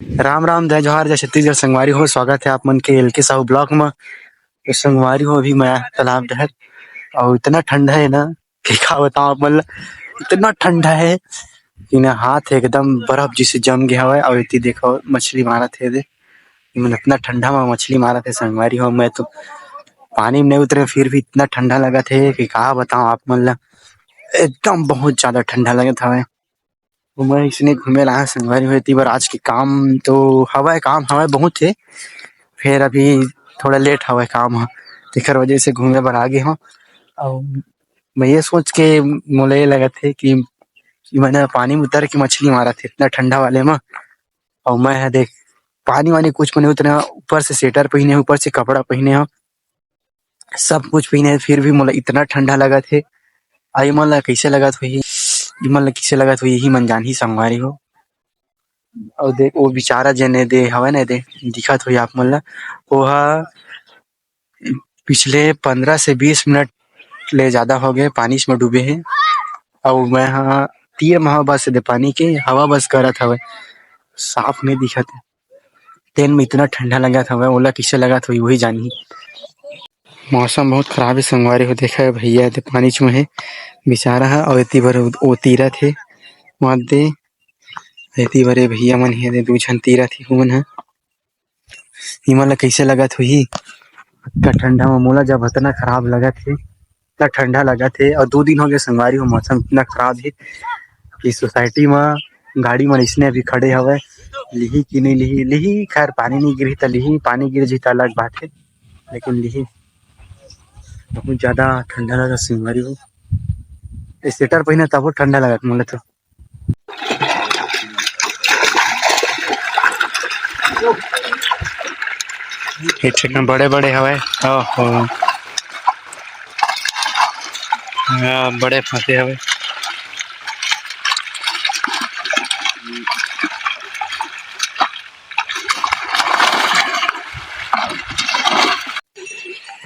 राम राम जय जोहार जय छत्तीसगढ़ संगवारी हो। स्वागत है आप मन के एल के साहू ब्लॉक में। तो संगवारी हो अभी मैं तालाब डहर और इतना ठंडा है ना कि क्या बताऊं आप मन ला। इतना ठंडा है कि ना हाथ एकदम बर्फ जिसे जम गया हुआ है। और इतनी देखो मछली मारा थे दे मैंने इतना ठंडा में मछली मारा थे संगवारी हो। मैं तो पानी में नहीं उतरे फिर भी इतना ठंडा लगा थे कि क्या बताऊं आप मन ला। एकदम बहुत ज्यादा ठंडा लगा था। मैं इसने घूमे ला संगवारी हो इतनी बार। आज के काम तो हवा काम हवा बहुत थे। फिर अभी थोड़ा लेट हवा काम ह तेकर वजह से घूमे बर आगे हो। और मैं ये सोच के मोले ये लगा थे कि मैंने पानी में उतर के मछली मारा थे इतना ठंडा वाले में। और मैं देख पानी वानी कुछ में नहीं उतरे ऊपर से स्वेटर पहने ऊपर से कपड़ा पहने हो सब कुछ पहने फिर भी मोला इतना ठंडा लगा थे। आई मन ला कैसे लगा था मन ला कैसे लगा था यही मन जान ही संगवारी हो। और देख वो बेचारा जने दे हवा ने दे दिखत हुई आप मन ला ओहा पिछले 15 से 20 मिनट ले ज्यादा हो गए पानी में डूबे हैं। और मैं हाँ तीर महा बस दे पानी के हवा बस करत हवे साफ नहीं दिखत है। तेन में इतना ठंडा लगा था ओला किसे लगा था वही जानी। मौसम बहुत खराब है संगवारी हो। देखा है भैया दे पानी में है बेचारा है और इतनी बार वो तीरथ है वहां दे इतनी बड़े भैया मन है दे 2 झन तीरथ है मन है। इमन ला कैसे लगत होही इतना ठंडा में मोला जब इतना खराब लगा थे इतना ठंडा लगा थे। और 2 दिन हो गए संगवारी हो मौसम इतना खराब है कि सोसाइटी में गाड़ी में इसने अभी खड़े हवे लिही कि नहीं लिही लिही। खैर पानी नहीं गिरी तो लिही पानी गिर जी तो अलग बात है लेकिन लिही बहुत ज्यादा ठंडा लगा संगवारी हो। स्वेटर पहने तब ठंडा लगा मोला तो। बड़े बड़े हवे ओहो बड़े फंसे हवे।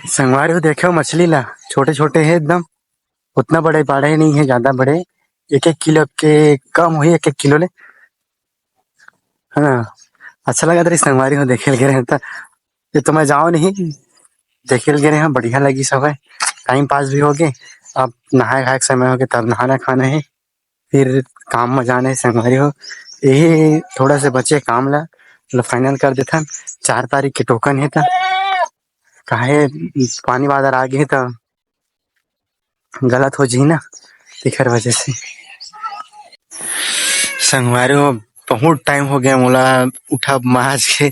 संगवारी हो देखे हो मछली ला छोटे छोटे है एकदम उतना बड़े बड़े नहीं है ज्यादा बड़े 1-1 किलो के कम हुई 1-1 किलो ले। हाँ अच्छा लगा था संगवारी हो देखे गए रहे ये तो मैं जाओ नहीं देखे गए रहे बढ़िया लगी सब है। टाइम पास भी हो गए अब नहाए खाए समय हो गया तब नहाना खाना है फिर काम में जाना है संगवारी हो। यही थोड़ा से बचे काम ला मतलब फाइनल कर देता 4 तारीख के टोकन है था काहे पानी बादल आ गए तो गलत हो जी ना तेकर वजह से। संगवारी हो बहुत टाइम हो गया मोला उठा आज के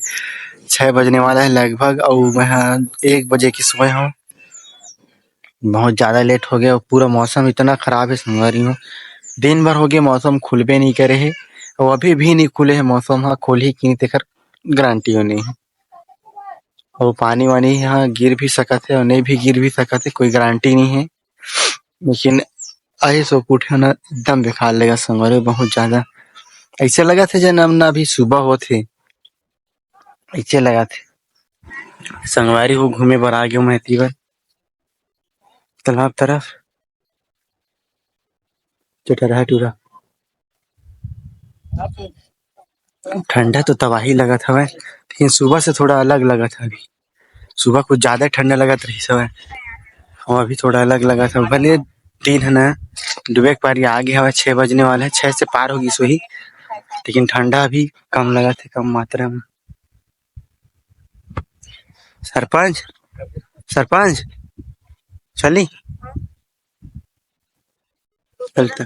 6 बजने वाला है लगभग और मैं 1 बजे की सुबह हूँ। बहुत ज्यादा लेट हो गया और पूरा मौसम इतना खराब है संगवारी हो। दिन भर हो गया मौसम खुलबे नहीं करे है और अभी भी नहीं खुले है मौसम हाँ खोल ही कि नहीं तेकर गारंटी हो नहीं है। और पानी वानी यहाँ गिर भी सकत है और नहीं भी गिर भी सकत है कोई गारंटी नहीं है। लेकिन ऐसे सो उठे ना एकदम बेकार लगा संगवारी बहुत ज्यादा ऐसे लगा थे जब ना अभी सुबह होते ऐसे लगा थे। संगवारी हो घूमे बर आ गयो मैं तीवर तालाब तरफ चटरा टूरा ठंडा तो तबाही लगा था वह लेकिन सुबह से थोड़ा अलग लगा था। अभी सुबह कुछ ज्यादा ठंडा लगा था सब और अभी थोड़ा अलग लगा था भले दिन है ना डूबे के पारी आगे हवा 6 बजने वाला है 6 से पार होगी सो ही लेकिन ठंडा अभी कम लगा था कम मात्रा में। सरपंच सरपंच चली चलता